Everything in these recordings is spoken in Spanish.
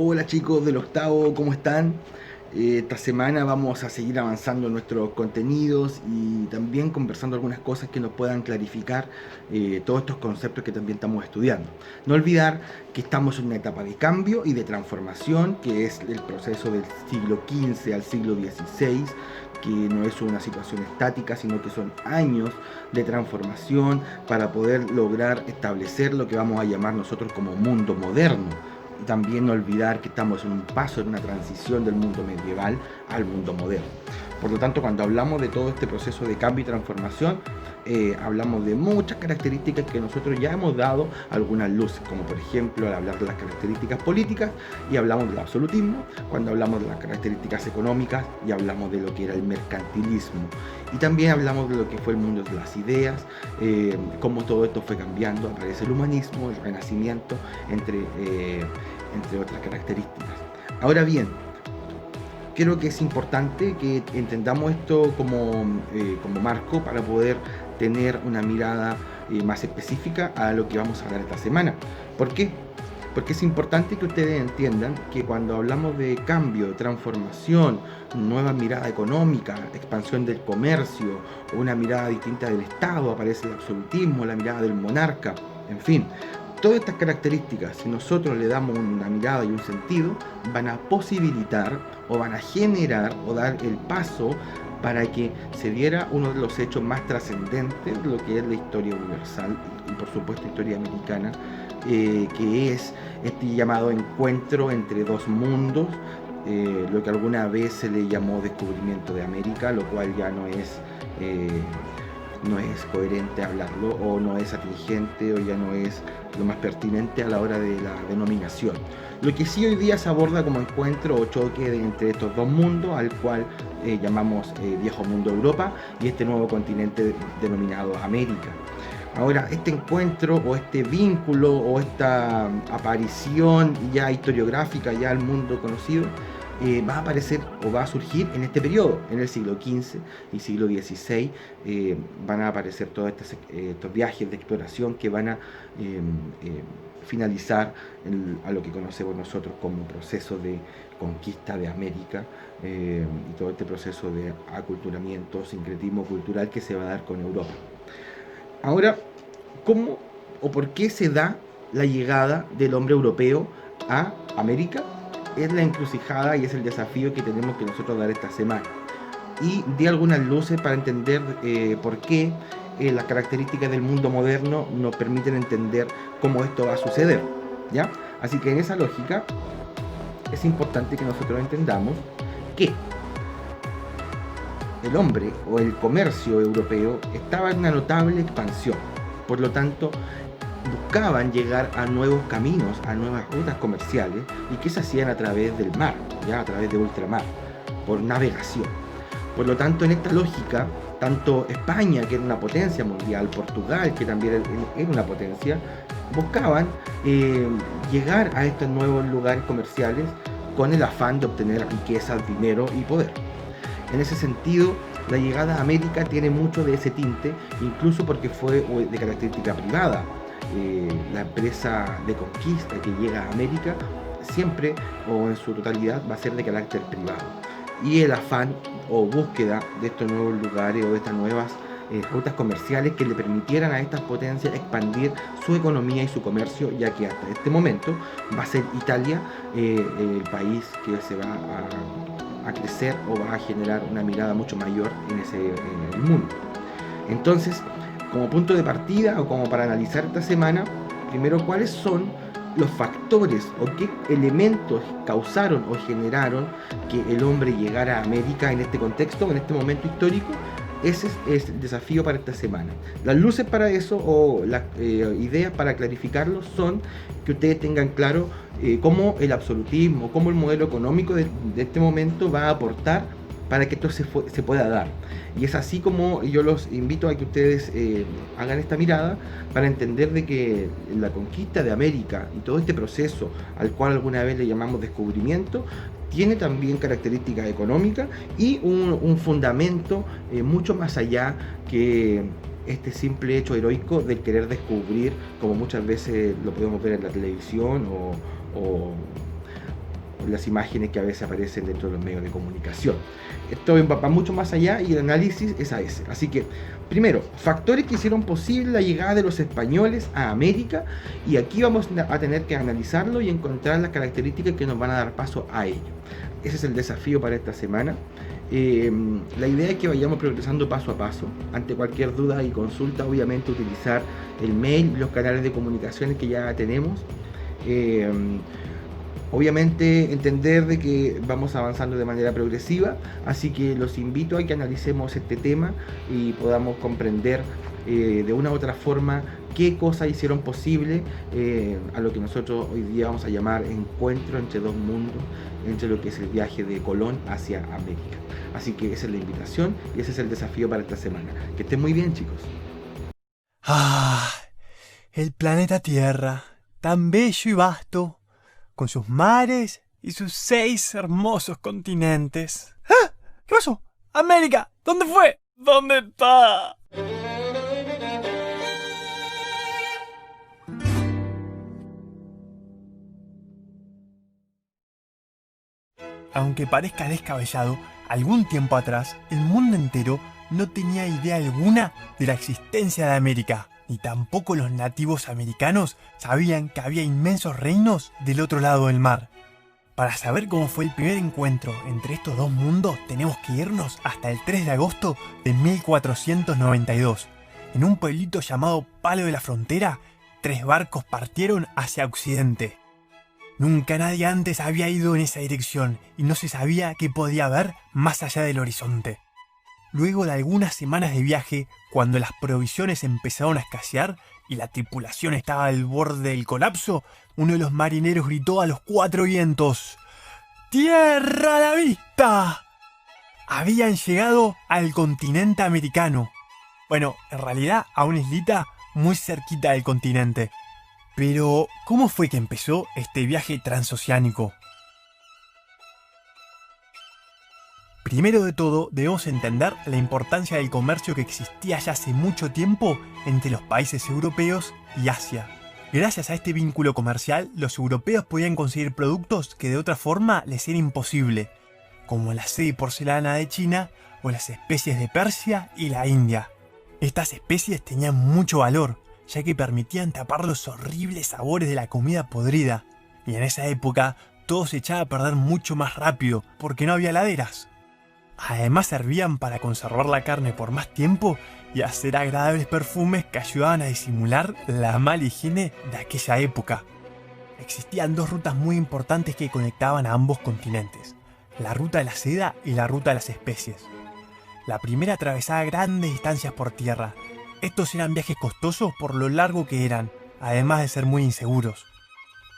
Hola chicos del octavo, ¿cómo están? Esta semana vamos a seguir avanzando en nuestros contenidos y también conversando algunas cosas que nos puedan clarificar todos estos conceptos que también estamos estudiando. No olvidar que estamos en una etapa de cambio y de transformación, que es el proceso del siglo XV al siglo XVI, que no es una situación estática, sino que son años de transformación para poder lograr establecer lo que vamos a llamar nosotros como mundo moderno. Y también no olvidar que estamos en un paso, en una transición del mundo medieval al mundo moderno. Por lo tanto, cuando hablamos de todo este proceso de cambio y transformación, hablamos de muchas características que nosotros ya hemos dado algunas luces, como por ejemplo al hablar de las características políticas y hablamos del absolutismo, cuando hablamos de las características económicas y hablamos de lo que era el mercantilismo. Y también hablamos de lo que fue el mundo de las ideas, cómo todo esto fue cambiando, aparece el humanismo, el renacimiento, entre otras características. Ahora bien, creo que es importante que entendamos esto como marco para poder tener una mirada más específica a lo que vamos a hablar esta semana. ¿Por qué? Porque es importante que ustedes entiendan que cuando hablamos de cambio, transformación, nueva mirada económica, expansión del comercio, una mirada distinta del Estado, aparece el absolutismo, la mirada del monarca, en fin, todas estas características, si nosotros le damos una mirada y un sentido, van a posibilitar o van a generar o dar el paso para que se diera uno de los hechos más trascendentes de lo que es la historia universal y por supuesto historia americana, que es este llamado encuentro entre dos mundos, lo que alguna vez se le llamó descubrimiento de América, lo cual ya eh, no es coherente hablarlo o no es atingente o ya no es lo más pertinente a la hora de la denominación. Lo que sí hoy día se aborda como encuentro o choque entre estos dos mundos, al cual llamamos viejo mundo Europa y este nuevo continente denominado América. Ahora, este encuentro o este vínculo o esta aparición ya historiográfica, ya al mundo conocido, va a aparecer o va a surgir en este periodo, en el siglo XV y siglo XVI. Van a aparecer todos estos viajes de exploración que van a finalizar a lo que conocemos nosotros como proceso de conquista de América, y todo este proceso de aculturamiento, sincretismo cultural que se va a dar con Europa. Ahora, ¿cómo o por qué se da la llegada del hombre europeo a América? Es la encrucijada y es el desafío que tenemos que nosotros dar esta semana. Y di algunas luces para entender por qué las características del mundo moderno nos permiten entender cómo esto va a suceder, ¿ya? Así que en esa lógica es importante que nosotros entendamos que el hombre o el comercio europeo estaba en una notable expansión. Por lo tanto, buscaban llegar a nuevos caminos, a nuevas rutas comerciales y que se hacían a través del mar, ya a través de ultramar, por navegación. Por lo tanto, en esta lógica, tanto España, que era una potencia mundial, Portugal, que también era una potencia, buscaban llegar a estos nuevos lugares comerciales con el afán de obtener riquezas, dinero y poder. En ese sentido, la llegada a América tiene mucho de ese tinte, incluso porque fue de característica privada. La empresa de conquista que llega a América siempre o en su totalidad va a ser de carácter privado. Y el afán o búsqueda de estos nuevos lugares o de estas nuevas rutas comerciales que le permitieran a estas potencias expandir su economía y su comercio, ya que hasta este momento va a ser Italia el país que se va a crecer o va a generar una mirada mucho mayor en el mundo. Entonces, como punto de partida o como para analizar esta semana, primero cuáles son los factores o qué elementos causaron o generaron que el hombre llegara a América en este contexto, en este momento histórico. Ese es el desafío para esta semana. Las luces para eso o las ideas para clarificarlo son que ustedes tengan claro cómo el absolutismo, cómo el modelo económico de este momento va a aportar para que esto se pueda dar. Y es así como yo los invito a que ustedes hagan esta mirada para entender de que la conquista de América y todo este proceso al cual alguna vez le llamamos descubrimiento tiene también características económicas y un fundamento mucho más allá que este simple hecho heroico del querer descubrir, como muchas veces lo podemos ver en la televisión o las imágenes que a veces aparecen dentro de los medios de comunicación. Esto va mucho más allá y el análisis es a ese. Así que, primero, factores que hicieron posible la llegada de los españoles a América, y aquí vamos a tener que analizarlo y encontrar las características que nos van a dar paso a ello. Ese es el desafío para esta semana. La idea es que vayamos progresando paso a paso. Ante cualquier duda y consulta, obviamente utilizar el mail, los canales de comunicaciones que ya tenemos. Obviamente entender de que vamos avanzando de manera progresiva, así que los invito a que analicemos este tema y podamos comprender de una u otra forma qué cosas hicieron posible a lo que nosotros hoy día vamos a llamar encuentro entre dos mundos, entre lo que es el viaje de Colón hacia América. Así que esa es la invitación y ese es el desafío para esta semana. Que estén muy bien, chicos. Ah, el planeta Tierra, tan bello y vasto, con sus mares y sus 6 hermosos continentes. ¡Ah! ¿Qué pasó? ¡América! ¿Dónde fue? ¿Dónde está? Aunque parezca descabellado, algún tiempo atrás, el mundo entero no tenía idea alguna de la existencia de América, ni tampoco los nativos americanos sabían que había inmensos reinos del otro lado del mar. Para saber cómo fue el primer encuentro entre estos dos mundos, tenemos que irnos hasta el 3 de agosto de 1492. En un pueblito llamado Palo de la Frontera, 3 barcos partieron hacia occidente. Nunca nadie antes había ido en esa dirección y no se sabía qué podía ver más allá del horizonte. Luego de algunas semanas de viaje, cuando las provisiones empezaron a escasear y la tripulación estaba al borde del colapso, uno de los marineros gritó a los 4 vientos: ¡Tierra a la vista! Habían llegado al continente americano. Bueno, en realidad a una islita muy cerquita del continente. Pero, ¿cómo fue que empezó este viaje transoceánico? Primero de todo, debemos entender la importancia del comercio que existía ya hace mucho tiempo entre los países europeos y Asia. Gracias a este vínculo comercial, los europeos podían conseguir productos que de otra forma les era imposible, como la seda y porcelana de China o las especies de Persia y la India. Estas especies tenían mucho valor, ya que permitían tapar los horribles sabores de la comida podrida, y en esa época todo se echaba a perder mucho más rápido porque no había heladeras. Además servían para conservar la carne por más tiempo y hacer agradables perfumes que ayudaban a disimular la mala higiene de aquella época. Existían 2 rutas muy importantes que conectaban a ambos continentes: la ruta de la seda y la ruta de las especies. La primera atravesaba grandes distancias por tierra. Estos eran viajes costosos por lo largo que eran, además de ser muy inseguros.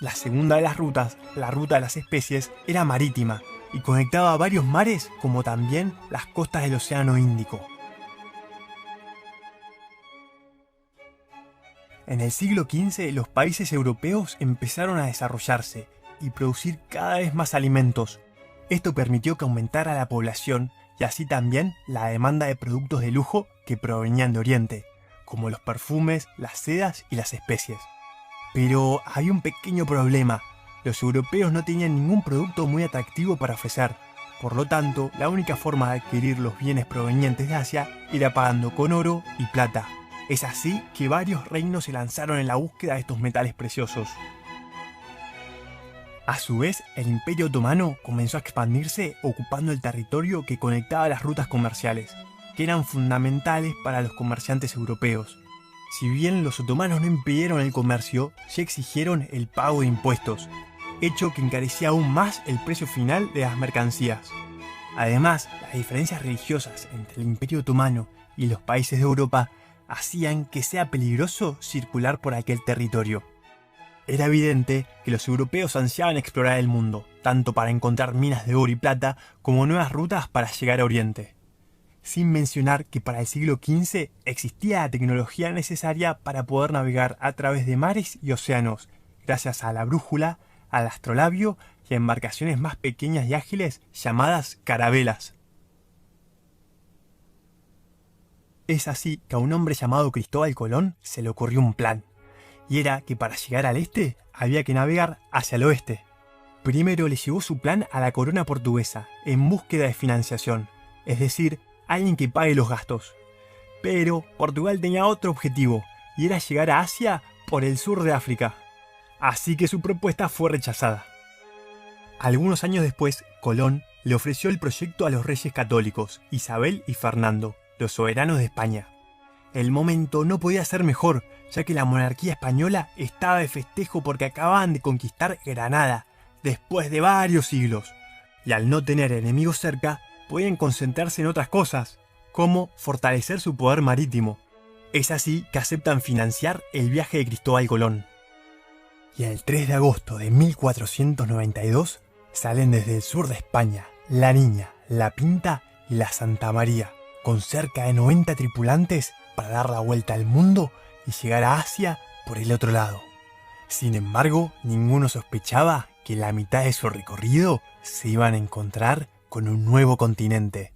La segunda de las rutas, la ruta de las especies, era marítima y conectaba varios mares como también las costas del Océano Índico. En el siglo XV los países europeos empezaron a desarrollarse y producir cada vez más alimentos. Esto permitió que aumentara la población y así también la demanda de productos de lujo que provenían de Oriente, como los perfumes, las sedas y las especies. Pero había un pequeño problema: los europeos no tenían ningún producto muy atractivo para ofrecer. Por lo tanto, la única forma de adquirir los bienes provenientes de Asia era pagando con oro y plata. Es así que varios reinos se lanzaron en la búsqueda de estos metales preciosos. A su vez, el Imperio Otomano comenzó a expandirse ocupando el territorio que conectaba las rutas comerciales, que eran fundamentales para los comerciantes europeos. Si bien los otomanos no impidieron el comercio, sí exigieron el pago de impuestos, hecho que encarecía aún más el precio final de las mercancías. Además, las diferencias religiosas entre el Imperio Otomano y los países de Europa hacían que sea peligroso circular por aquel territorio. Era evidente que los europeos ansiaban explorar el mundo, tanto para encontrar minas de oro y plata como nuevas rutas para llegar a Oriente. Sin mencionar que para el siglo XV existía la tecnología necesaria para poder navegar a través de mares y océanos, gracias a la brújula, al astrolabio y a embarcaciones más pequeñas y ágiles llamadas carabelas. Es así que a un hombre llamado Cristóbal Colón se le ocurrió un plan, y era que para llegar al este había que navegar hacia el oeste. Primero le llevó su plan a la corona portuguesa en búsqueda de financiación, es decir, alguien que pague los gastos. Pero Portugal tenía otro objetivo, y era llegar a Asia por el sur de África. Así que su propuesta fue rechazada. Algunos años después, Colón le ofreció el proyecto a los reyes católicos, Isabel y Fernando, los soberanos de España. El momento no podía ser mejor, ya que la monarquía española estaba de festejo porque acababan de conquistar Granada, después de varios siglos. Y al no tener enemigos cerca, podían concentrarse en otras cosas, como fortalecer su poder marítimo. Es así que aceptan financiar el viaje de Cristóbal Colón. Y el 3 de agosto de 1492 salen desde el sur de España la Niña, la Pinta y la Santa María, con cerca de 90 tripulantes para dar la vuelta al mundo y llegar a Asia por el otro lado. Sin embargo, ninguno sospechaba que en la mitad de su recorrido se iban a encontrar con un nuevo continente.